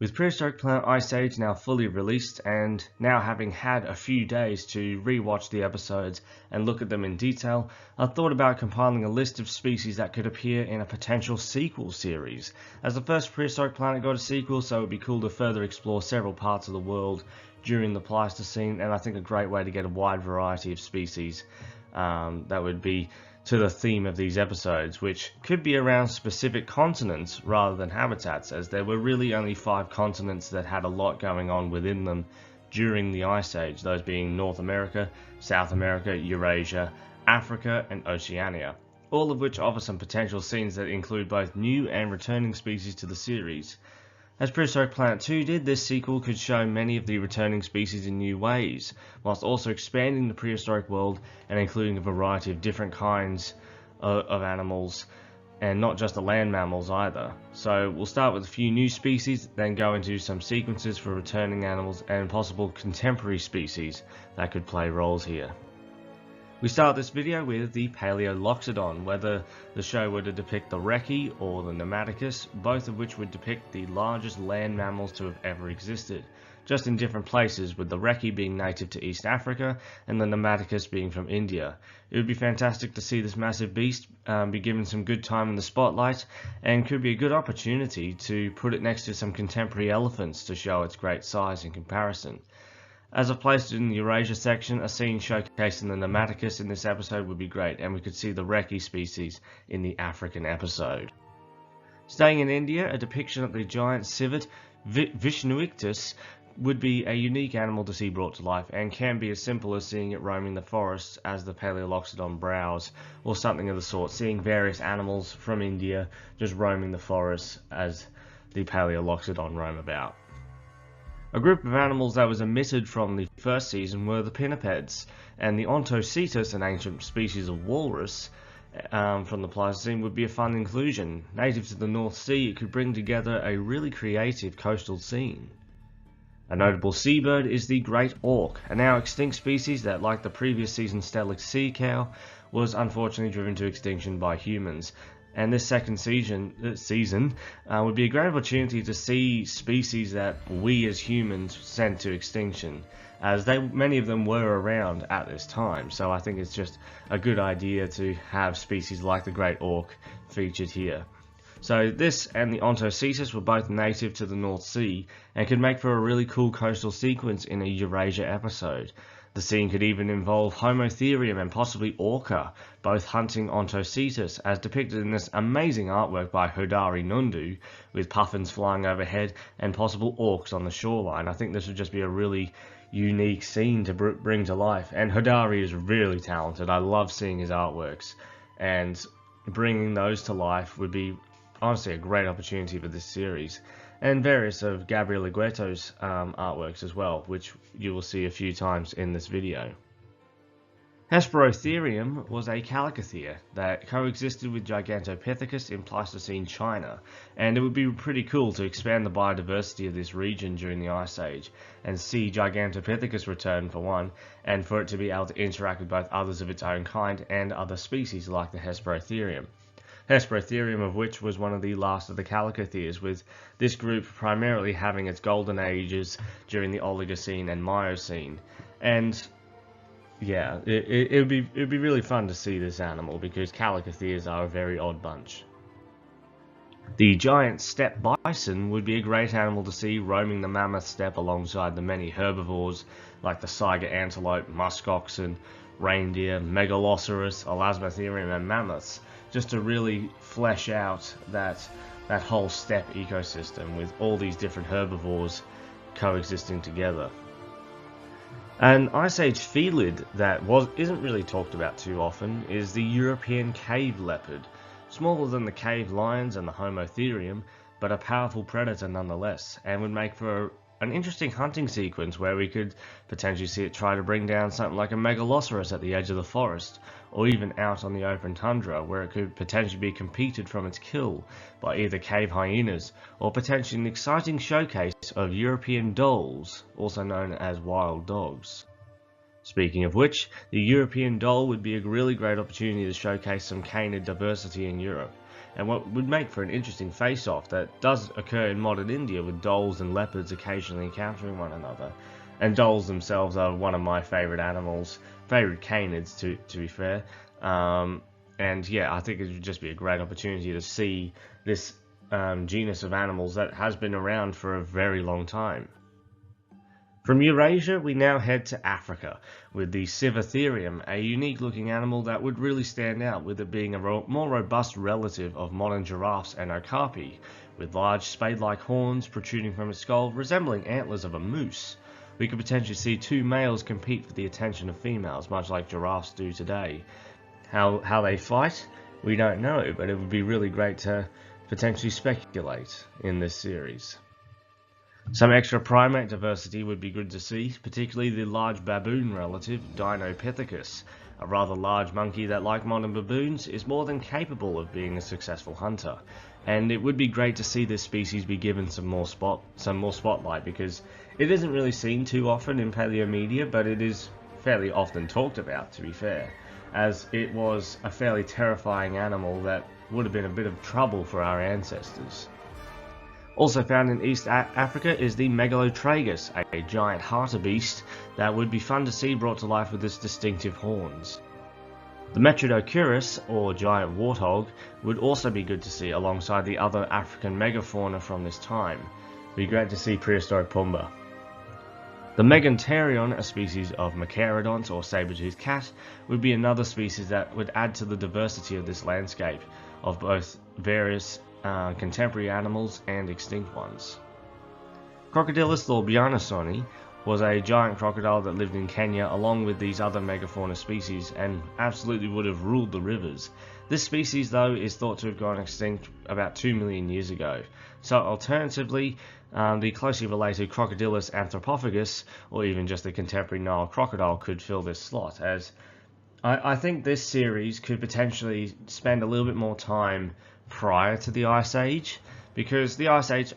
With Prehistoric Planet Ice Age now fully released and now having had a few days to rewatch the episodes and look at them in detail, I thought about compiling a list of species that could appear in a potential sequel series. As the first Prehistoric Planet got a sequel, so it would be cool to further explore several parts of the world during the Pleistocene, and I think a great way to get a wide variety of species that would be to the theme of these episodes, which could be around specific continents rather than habitats, as there were really only 5 continents that had a lot going on within them during the Ice Age, those being North America, South America, Eurasia, Africa and Oceania, all of which offer some potential scenes that include both new and returning species to the series. As Prehistoric Planet 2 did, this sequel could show many of the returning species in new ways, whilst also expanding the prehistoric world and including a variety of different kinds of animals, and not just the land mammals either. So we'll start with a few new species, then go into some sequences for returning animals and possible contemporary species that could play roles here. We start this video with the Paleoloxodon, whether the show were to depict the Recce or the Pneumaticus, both of which would depict the largest land mammals to have ever existed, just in different places, with the Recce being native to East Africa and the Pneumaticus being from India. It would be fantastic to see this massive beast be given some good time in the spotlight, and could be a good opportunity to put it next to some contemporary elephants to show its great size in comparison. As I've placed it in the Eurasia section, a scene showcasing the Pneumaticus in this episode would be great, and we could see the Recce species in the African episode. Staying in India, a depiction of the giant civet Vishnuictus would be a unique animal to see brought to life, and can be as simple as seeing it roaming the forests as the Paleoloxodon browse, or something of the sort, seeing various animals from India just roaming the forests as the Paleoloxodon roam about. A group of animals that was omitted from the first season were the pinnipeds, and the Ontocetus, an ancient species of walrus from the Pleistocene, would be a fun inclusion. Native to the North Sea, it could bring together a really creative coastal scene. A notable seabird is the great auk, a now extinct species that, like the previous season's Steller sea cow, was unfortunately driven to extinction by humans. And this second season would be a great opportunity to see species that we as humans sent to extinction, as many of them were around at this time. So I think it's just a good idea to have species like the great auk featured here. So this and the Ontocetus were both native to the North Sea, and could make for a really cool coastal sequence in a Eurasia episode. The scene could even involve Homotherium and possibly Orca, both hunting Ontocetus, as depicted in this amazing artwork by Hodari Nundu, with puffins flying overhead and possible orcs on the shoreline. I think this would just be a really unique scene to bring to life, and Hodari is really talented. I love seeing his artworks, and bringing those to life would be honestly a great opportunity for this series. And various of Gabriel Igueto's artworks as well, which you will see a few times in this video. Hesperotherium was a calicothea that coexisted with Gigantopithecus in Pleistocene China, and it would be pretty cool to expand the biodiversity of this region during the Ice Age, and see Gigantopithecus return for one, and for it to be able to interact with both others of its own kind and other species like the Hesperotherium. Hesperotherium of which was one of the last of the calicotheres, with this group primarily having its golden ages during the Oligocene and Miocene. And yeah, it would be really fun to see this animal, because calicotheres are a very odd bunch. The giant steppe bison would be a great animal to see roaming the mammoth steppe alongside the many herbivores like the saiga antelope, musk oxen, reindeer, megaloceros, elasmotherium and mammoths, just to really flesh out that whole steppe ecosystem with all these different herbivores coexisting together. An Ice Age felid that isn't really talked about too often is the European cave leopard, smaller than the cave lions and the Homotherium, but a powerful predator nonetheless, and would make for an interesting hunting sequence where we could potentially see it try to bring down something like a megaloceros at the edge of the forest, or even out on the open tundra, where it could potentially be competed from its kill by either cave hyenas, or potentially an exciting showcase of European dholes, also known as wild dogs. Speaking of which, the European dhole would be a really great opportunity to showcase some canid diversity in Europe, and what would make for an interesting face-off that does occur in modern India, with dholes and leopards occasionally encountering one another. And dholes themselves are one of my favourite animals, favourite canids to be fair. And yeah, I think it would just be a great opportunity to see this genus of animals that has been around for a very long time. From Eurasia, we now head to Africa, with the Civatherium, a unique looking animal that would really stand out, with it being a more robust relative of modern giraffes and okapi, with large spade-like horns protruding from its skull, resembling antlers of a moose. We could potentially see two males compete for the attention of females, much like giraffes do today. How they fight, we don't know, but it would be really great to potentially speculate in this series. Some extra primate diversity would be good to see, particularly the large baboon relative, Dinopithecus, a rather large monkey that, like modern baboons, is more than capable of being a successful hunter. And it would be great to see this species be given some more spotlight, because it isn't really seen too often in paleomedia, but it is fairly often talked about, to be fair, as it was a fairly terrifying animal that would have been a bit of trouble for our ancestors. Also found in East Africa is the Megalotragus, a giant hartebeest that would be fun to see brought to life with its distinctive horns. The Metrodochurus, or giant warthog, would also be good to see alongside the other African megafauna from this time. It would be great to see prehistoric Pumba. The Meganterion, a species of Machaerodonts or saber-toothed cat, would be another species that would add to the diversity of this landscape of both various contemporary animals and extinct ones. Crocodilus thorbianusoni was a giant crocodile that lived in Kenya along with these other megafauna species and absolutely would have ruled the rivers. This species, though, is thought to have gone extinct about 2 million years ago. So alternatively, the closely related Crocodilus anthropophagus, or even just the contemporary Nile crocodile, could fill this slot, as I think this series could potentially spend a little bit more time prior to the Ice Age, because the Ice Age,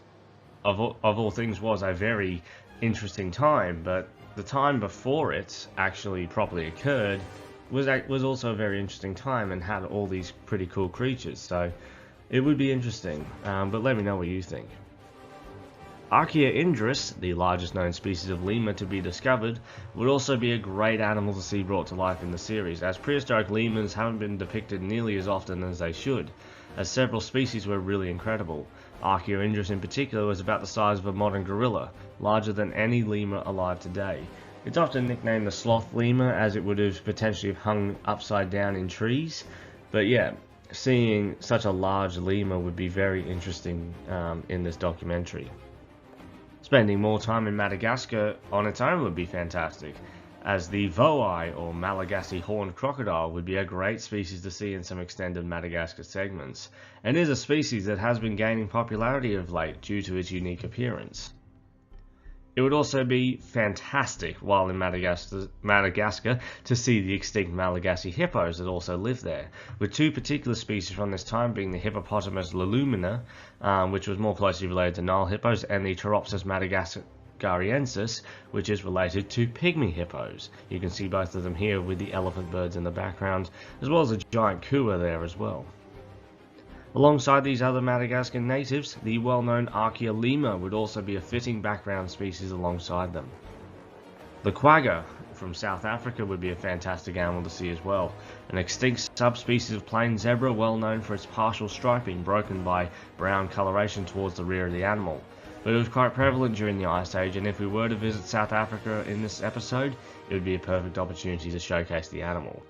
of all things, was a very interesting time, but the time before it actually properly occurred was also a very interesting time and had all these pretty cool creatures, so it would be interesting, but let me know what you think. Archaea indris, the largest known species of lemur to be discovered, would also be a great animal to see brought to life in the series, as prehistoric lemurs haven't been depicted nearly as often as they should, as several species were really incredible. Archaea indris in particular was about the size of a modern gorilla, larger than any lemur alive today. It's often nicknamed the sloth lemur, as it would have potentially hung upside down in trees, but yeah, seeing such a large lemur would be very interesting in this documentary. Spending more time in Madagascar on its own would be fantastic, as the Voai, or Malagasy horned crocodile, would be a great species to see in some extended Madagascar segments, and is a species that has been gaining popularity of late due to its unique appearance. It would also be fantastic while in Madagascar to see the extinct Malagasy hippos that also live there, with two particular species from this time being the Hippopotamus lulumina, which was more closely related to Nile hippos, and the Pteropsis madagascariensis, which is related to pygmy hippos. You can see both of them here with the elephant birds in the background, as well as a giant kua there as well. Alongside these other Madagascar natives, the well-known Archaea lemur would also be a fitting background species alongside them. The quagga from South Africa would be a fantastic animal to see as well, an extinct subspecies of plain zebra well known for its partial striping broken by brown coloration towards the rear of the animal. But it was quite prevalent during the Ice Age, and if we were to visit South Africa in this episode, it would be a perfect opportunity to showcase the animal.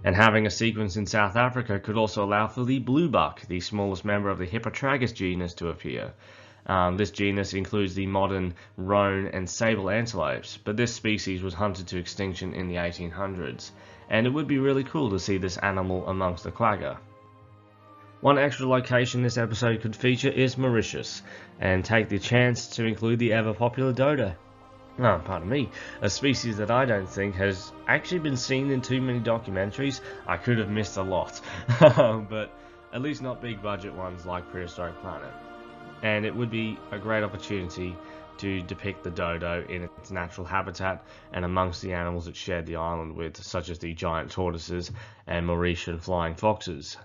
And having a sequence in South Africa could also allow for the bluebuck, the smallest member of the Hippotragus genus, to appear. This genus includes the modern roan and sable antelopes, but this species was hunted to extinction in the 1800s, and it would be really cool to see this animal amongst the quagga. One extra location this episode could feature is Mauritius, and take the chance to include the ever-popular dodo. Oh, pardon me, a species that I don't think has actually been seen in too many documentaries. I could have missed a lot, but at least not big budget ones like Prehistoric Planet. And it would be a great opportunity to depict the dodo in its natural habitat and amongst the animals it shared the island with, such as the giant tortoises and Mauritian flying foxes.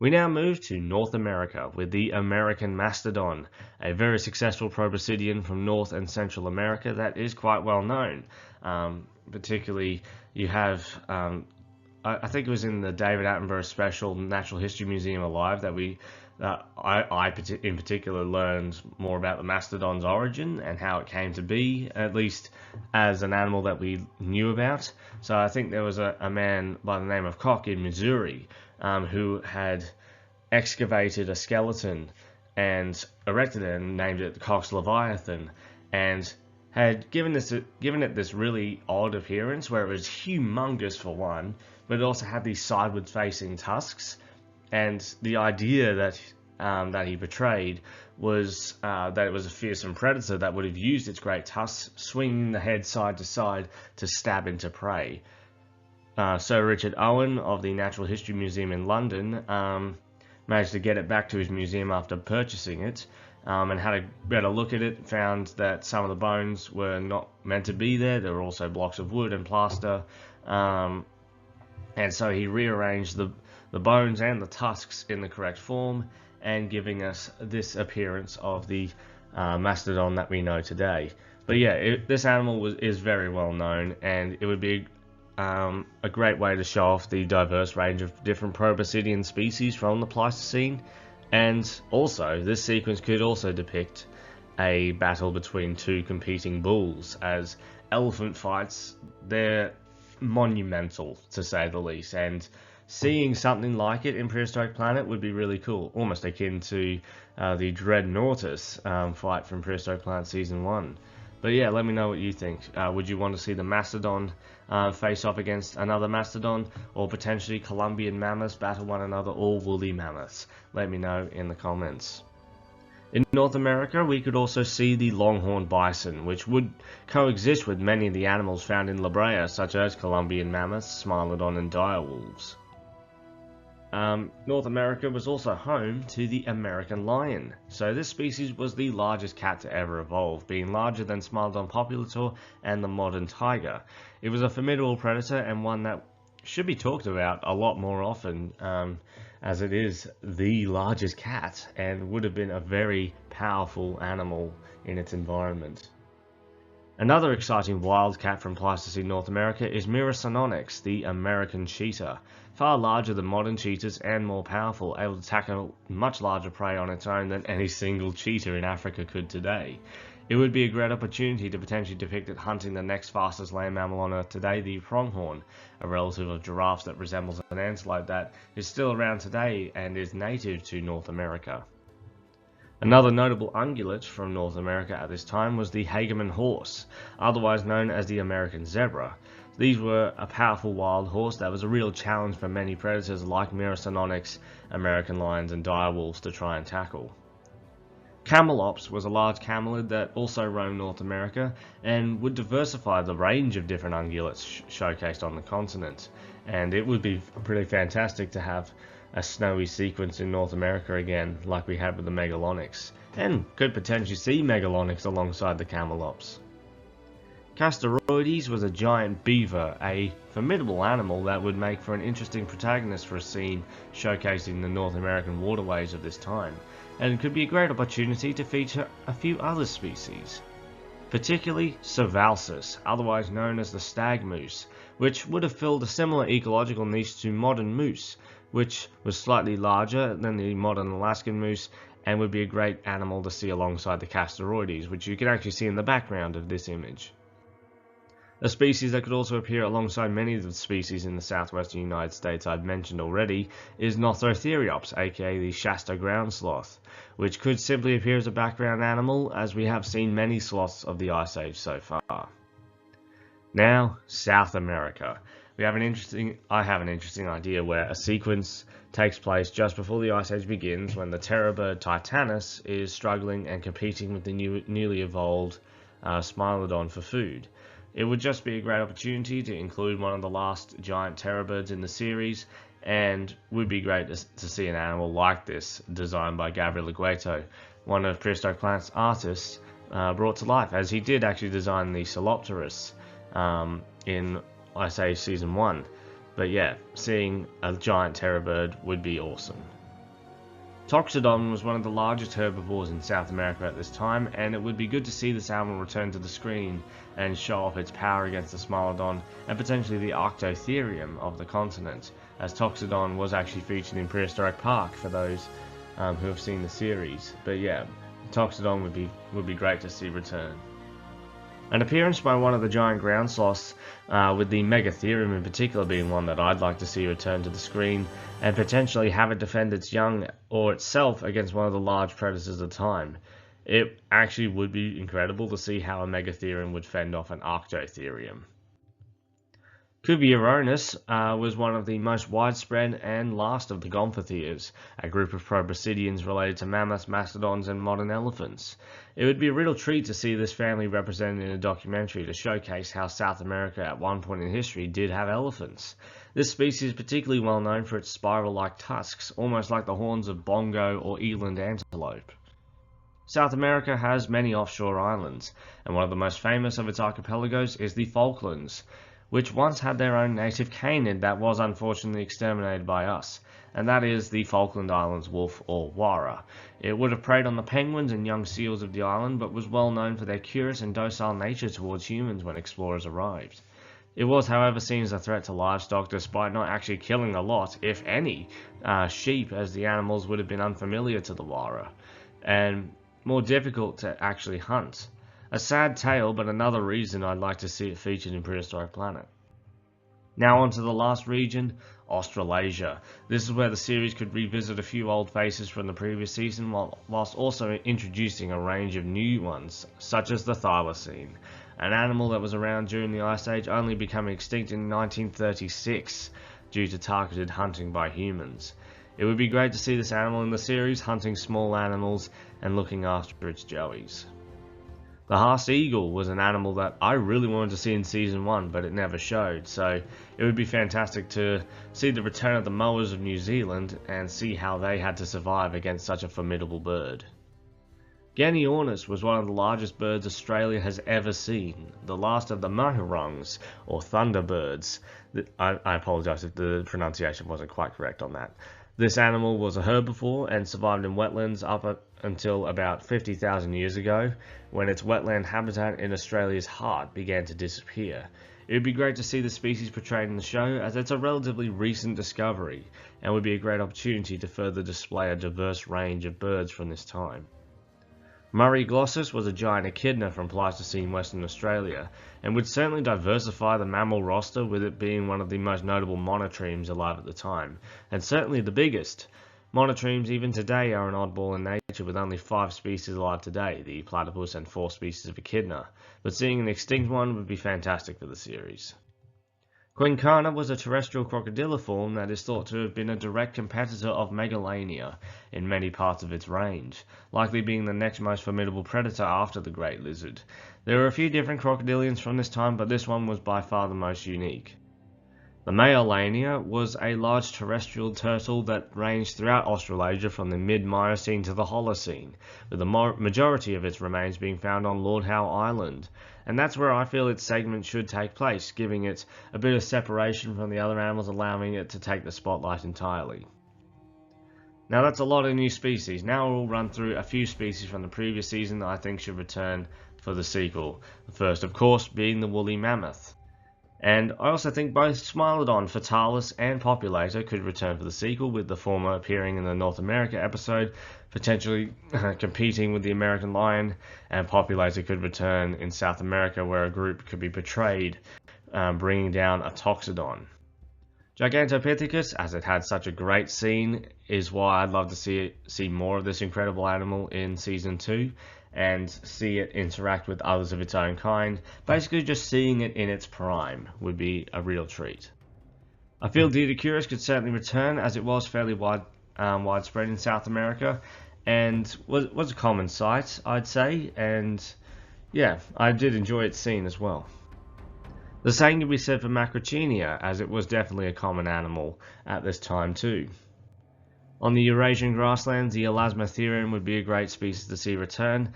We now move to North America with the American mastodon, a very successful proboscidean from North and Central America that is quite well known. Particularly, you have, I think it was in the David Attenborough special Natural History Museum Alive that I in particular learned more about the mastodon's origin and how it came to be, at least as an animal that we knew about. So I think there was a man by the name of Koch in Missouri who had excavated a skeleton and erected it and named it Koch's Leviathan, and had given it this really odd appearance where it was humongous for one, but it also had these sideward facing tusks. And the idea that he portrayed was that it was a fearsome predator that would have used its great tusks, swinging the head side to side to stab into prey. Sir Richard Owen of the Natural History Museum in London managed to get it back to his museum after purchasing it, and had a better look at it, found that some of the bones were not meant to be there. There were also blocks of wood and plaster, and so he rearranged the bones and the tusks in the correct form, and giving us this appearance of the mastodon that we know today. But yeah, this animal is very well known, and it would be a great way to show off the diverse range of different proboscidean species from the Pleistocene. And also, this sequence could also depict a battle between two competing bulls, as elephant fights, they're monumental to say the least, and seeing something like it in Prehistoric Planet would be really cool, almost akin to the Dreadnoughtus fight from Prehistoric Planet Season 1. But yeah, let me know what you think. Would you want to see the mastodon face off against another mastodon, or potentially Columbian mammoths battle one another, or woolly mammoths? Let me know in the comments. In North America, we could also see the longhorn bison, which would coexist with many of the animals found in La Brea, such as Columbian mammoths, Smilodon, and direwolves. North America was also home to the American lion. So this species was the largest cat to ever evolve, being larger than Smilodon populator and the modern tiger. It was a formidable predator, and one that should be talked about a lot more often, as it is the largest cat and would have been a very powerful animal in its environment. Another exciting wildcat from Pleistocene North America is Myricynonyx, the American cheetah. Far larger than modern cheetahs and more powerful, able to tackle much larger prey on its own than any single cheetah in Africa could today. It would be a great opportunity to potentially depict it hunting the next fastest land mammal on Earth today, the pronghorn, a relative of giraffes that resembles an antelope that is still around today and is native to North America. Another notable ungulate from North America at this time was the Hageman horse, otherwise known as the American zebra. These were a powerful wild horse that was a real challenge for many predators like Myricynonyx, American lions, and direwolves to try and tackle. Camelops was a large camelid that also roamed North America and would diversify the range of different ungulates showcased on the continent. And it would be pretty fantastic to have a snowy sequence in North America again, like we had with the Megalonyx, and could potentially see Megalonyx alongside the Camelops. Castorides was a giant beaver, a formidable animal that would make for an interesting protagonist for a scene showcasing the North American waterways of this time, and could be a great opportunity to feature a few other species, particularly Cervalsis, otherwise known as the stag moose, which would have filled a similar ecological niche to modern moose, which was slightly larger than the modern Alaskan moose, and would be a great animal to see alongside the Castorides, which you can actually see in the background of this image. A species that could also appear alongside many of the species in the southwestern United States I've mentioned already is Nothotheriops, aka the Shasta ground sloth, which could simply appear as a background animal, as we have seen many sloths of the Ice Age so far. Now, South America. I have an interesting idea where a sequence takes place just before the Ice Age begins, when the terror bird Titanus is struggling and competing with the newly evolved Smilodon for food. It would just be a great opportunity to include one of the last giant terror birds in the series, and would be great to see an animal like this designed by Gabriel Agueto, one of Prehistoric Planet's artists, brought to life, as he did actually design the Celopterus in Ice Age Season 1. But yeah, seeing a giant terror bird would be awesome. Toxodon was one of the largest herbivores in South America at this time, and it would be good to see this animal return to the screen and show off its power against the Smilodon and potentially the Arctotherium of the continent, as Toxodon was actually featured in Prehistoric Park for those who have seen the series. But yeah, Toxodon would be great to see return. An appearance by one of the giant ground sloths, with the Megatherium in particular being one that I'd like to see return to the screen, and potentially have it defend its young or itself against one of the large predators of the time. It actually would be incredible to see how a Megatherium would fend off an Arctotherium. Cuvierornis was one of the most widespread and last of the Gomphotheres, a group of proboscideans related to mammoths, mastodons, and modern elephants. It would be a real treat to see this family represented in a documentary to showcase how South America at one point in history did have elephants. This species is particularly well known for its spiral-like tusks, almost like the horns of bongo or eland antelope. South America has many offshore islands, and one of the most famous of its archipelagos is the Falklands, which once had their own native canid that was unfortunately exterminated by us, and that is the Falkland Islands wolf, or wara. It would have preyed on the penguins and young seals of the island, but was well known for their curious and docile nature towards humans when explorers arrived. It was, however, seen as a threat to livestock, despite not actually killing a lot, if any, sheep, as the animals would have been unfamiliar to the wara, and more difficult to actually hunt. A sad tale, but another reason I'd like to see it featured in Prehistoric Planet. Now on to the last region, Australasia. This is where the series could revisit a few old faces from the previous season, whilst also introducing a range of new ones, such as the Thylacine, an animal that was around during the Ice Age, only becoming extinct in 1936 due to targeted hunting by humans. It would be great to see this animal in the series, hunting small animals and looking after its joeys. The Haas Eagle was an animal that I really wanted to see in Season 1, but it never showed, so it would be fantastic to see the return of the moas of New Zealand and see how they had to survive against such a formidable bird. Ganyornis was one of the largest birds Australia has ever seen, the last of the mahurungs, or thunderbirds. I apologise if the pronunciation wasn't quite correct on that. This animal was a herbivore and survived in wetlands up until about 50,000 years ago, when its wetland habitat in Australia's heart began to disappear. It would be great to see the species portrayed in the show, as it's a relatively recent discovery, and would be a great opportunity to further display a diverse range of birds from this time. Murray glossus was a giant echidna from Pleistocene Western Australia, and would certainly diversify the mammal roster, with it being one of the most notable monotremes alive at the time, and certainly the biggest. Monotremes even today are an oddball in nature, with only 5 species alive today, the platypus and 4 species of echidna, but seeing an extinct one would be fantastic for the series. Quincana was a terrestrial crocodiliform that is thought to have been a direct competitor of Megalania in many parts of its range, likely being the next most formidable predator after the great lizard. There are a few different crocodilians from this time, but this one was by far the most unique. The Megalania was a large terrestrial turtle that ranged throughout Australasia from the mid-Miocene to the Holocene, with the majority of its remains being found on Lord Howe Island, and that's where I feel its segment should take place, giving it a bit of separation from the other animals, allowing it to take the spotlight entirely. Now that's a lot of new species. Now we'll run through a few species from the previous season that I think should return for the sequel. The first, of course, being the woolly mammoth. And I also think both Smilodon, Fatalis, and Populator could return for the sequel, with the former appearing in the North America episode, potentially competing with the American lion, and Populator could return in South America, where a group could be portrayed bringing down a Toxodon. Gigantopithecus, as it had such a great scene, is why I'd love to see more of this incredible animal in Season 2, and see it interact with others of its own kind. Basically, just seeing it in its prime would be a real treat. I feel Dinosaurs could certainly return, as it was fairly widespread in South America, and was a common sight, I'd say, and yeah, I did enjoy its scene as well. The same can be said for Macrauchenia, as it was definitely a common animal at this time too. On the Eurasian grasslands, the Elasmotherium would be a great species to see return,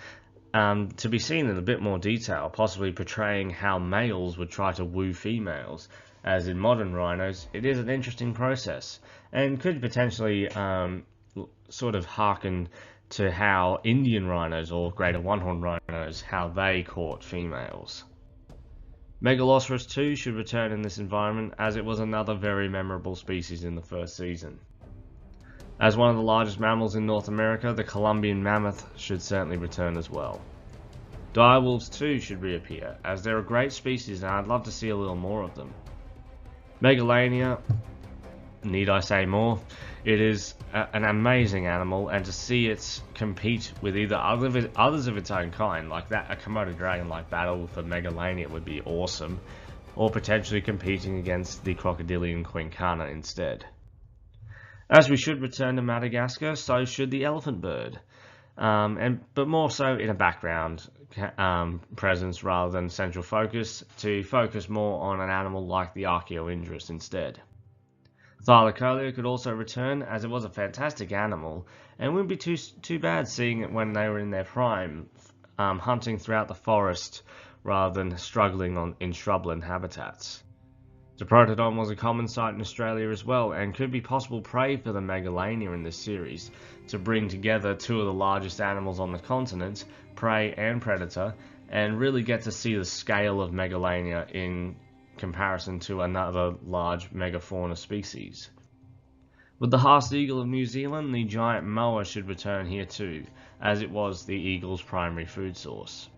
to be seen in a bit more detail, possibly portraying how males would try to woo females, as in modern rhinos it is an interesting process, and could potentially sort of hearken to how Indian rhinos or greater one-horned rhinos, how they caught females. Megalosaurus 2 should return in this environment, as it was another very memorable species in the first season. As one of the largest mammals in North America, the Columbian mammoth should certainly return as well. Direwolves too should reappear, as they're a great species and I'd love to see a little more of them. Megalania, need I say more? It is an amazing animal, and to see it compete with either others of its own kind, like that, a Komodo dragon-like battle for Megalania would be awesome, or potentially competing against the crocodilian quincana instead. As we should return to Madagascar, so should the elephant bird, but more so in a background presence rather than central focus, to focus more on an animal like the Archaeoindris instead. Thylacoleo could also return, as it was a fantastic animal, and wouldn't be too bad seeing it when they were in their prime, hunting throughout the forest rather than struggling in shrubland habitats. Diprotodon was a common sight in Australia as well, and could be possible prey for the Megalania in this series, to bring together two of the largest animals on the continent, prey and predator, and really get to see the scale of Megalania in comparison to another large megafauna species. With the Haast eagle of New Zealand, the giant moa should return here too, as it was the eagle's primary food source.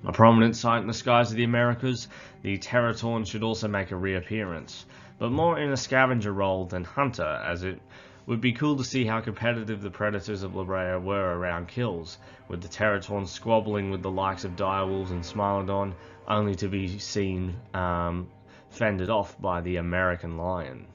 A prominent sight in the skies of the Americas, the Teratorn should also make a reappearance, but more in a scavenger role than hunter, as it would be cool to see how competitive the predators of La Brea were around kills, with the Teratorn squabbling with the likes of direwolves and Smilodon, only to be seen fended off by the American lion.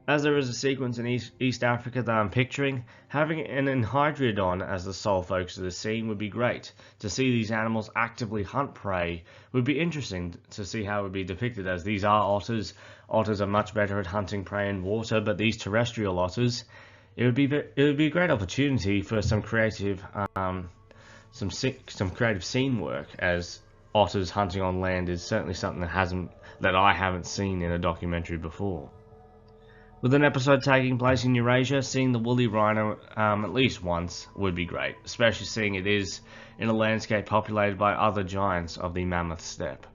As there is a sequence in East Africa that I'm picturing, having an Enhydriodon as the sole focus of the scene would be great. To see these animals actively hunt prey would be interesting to see how it would be depicted, as these are otters. Otters are much better at hunting prey in water, but these terrestrial otters, it would be a great opportunity for some creative creative scene work, as otters hunting on land is certainly something that I haven't seen in a documentary before. With an episode taking place in Eurasia, seeing the woolly rhino at least once would be great, especially seeing it is in a landscape populated by other giants of the mammoth steppe.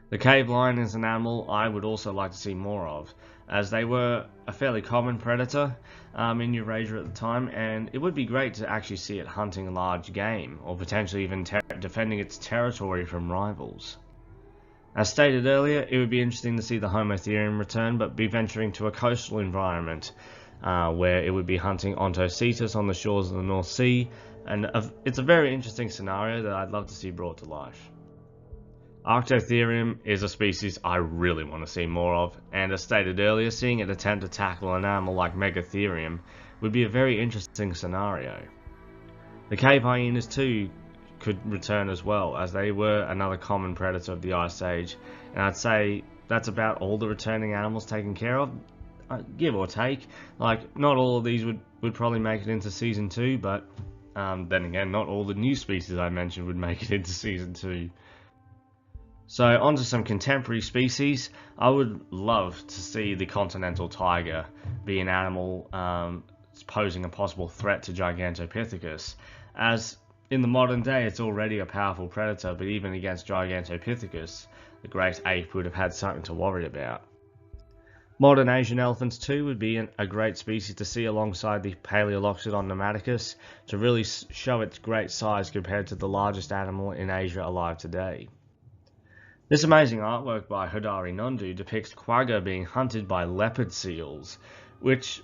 The cave lion is an animal I would also like to see more of, as they were a fairly common predator in Eurasia at the time, and it would be great to actually see it hunting large game, or potentially even defending its territory from rivals. As stated earlier, it would be interesting to see the Homotherium return, but be venturing to a coastal environment where it would be hunting Ontocetus on the shores of the North Sea, and it's a very interesting scenario that I'd love to see brought to life. Arctotherium is a species I really want to see more of, and as stated earlier, seeing it attempt to tackle an animal like Megatherium would be a very interesting scenario. The cave hyenas too could return as well, as they were another common predator of the Ice Age, and I'd say that's about all the returning animals taken care of, give or take. Like, not all of these would probably make it into Season 2, but then again, not all the new species I mentioned would make it into Season 2. So, onto some contemporary species. I would love to see the continental tiger be an animal posing a possible threat to Gigantopithecus, as in the modern day it's already a powerful predator, but even against Gigantopithecus, the great ape would have had something to worry about. Modern Asian elephants too would be a great species to see alongside the Paleoloxodon pneumaticus, to really show its great size compared to the largest animal in Asia alive today. This amazing artwork by Hodari Nondu depicts quagga being hunted by leopard seals, which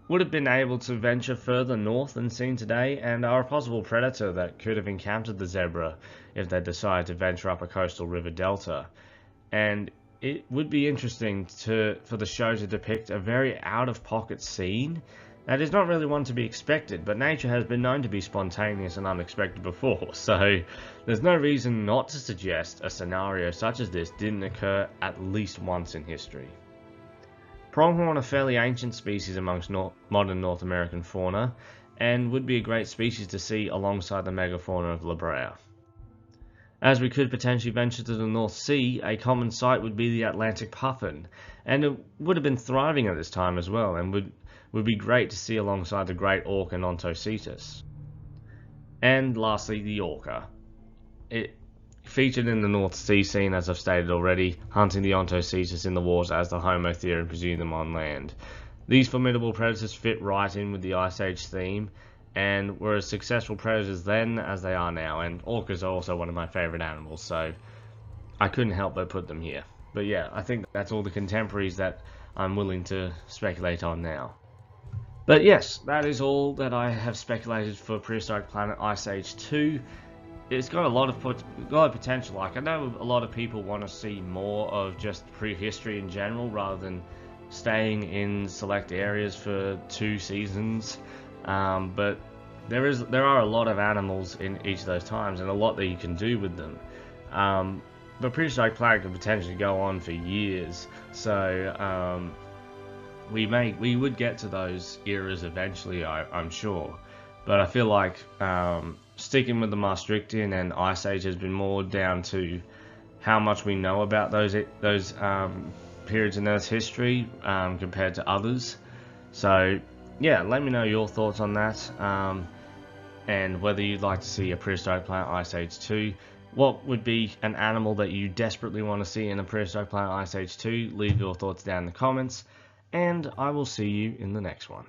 would have been able to venture further north than seen today, and are a possible predator that could have encountered the zebra if they decided to venture up a coastal river delta. And it would be interesting for the show to depict a very out-of-pocket scene that is not really one to be expected, but nature has been known to be spontaneous and unexpected before, so there's no reason not to suggest a scenario such as this didn't occur at least once in history. Pronghorn are a fairly ancient species amongst modern North American fauna, and would be a great species to see alongside the megafauna of La Brea. As we could potentially venture to the North Sea, a common sight would be the Atlantic puffin, and it would have been thriving at this time as well, and would be great to see alongside the great orca Nontocetus. And lastly, the orca. It featured in the North Sea scene, as I've stated already, hunting the Ontocetus in the waters as the Homo theorem pursued them on land. These formidable predators fit right in with the Ice Age theme, and were as successful predators then as they are now, and orcas are also one of my favourite animals, so I couldn't help but put them here. But yeah, I think that's all the contemporaries that I'm willing to speculate on now. But yes, that is all that I have speculated for Prehistoric Planet Ice Age 2. It's got a lot of potential. Like, I know a lot of people want to see more of just prehistory in general rather than staying in select areas for 2 seasons. But there are a lot of animals in each of those times and a lot that you can do with them. But Prehistoric Planet could potentially go on for years, so we would get to those eras eventually, I'm sure. But I feel like sticking with the Maastrichtian and Ice Age has been more down to how much we know about those periods in Earth's history compared to others. So yeah, let me know your thoughts on that, and whether you'd like to see a Prehistoric Planet Ice Age 2. What would be an animal that you desperately want to see in a Prehistoric Planet Ice Age 2? Leave your thoughts down in the comments, and I will see you in the next one.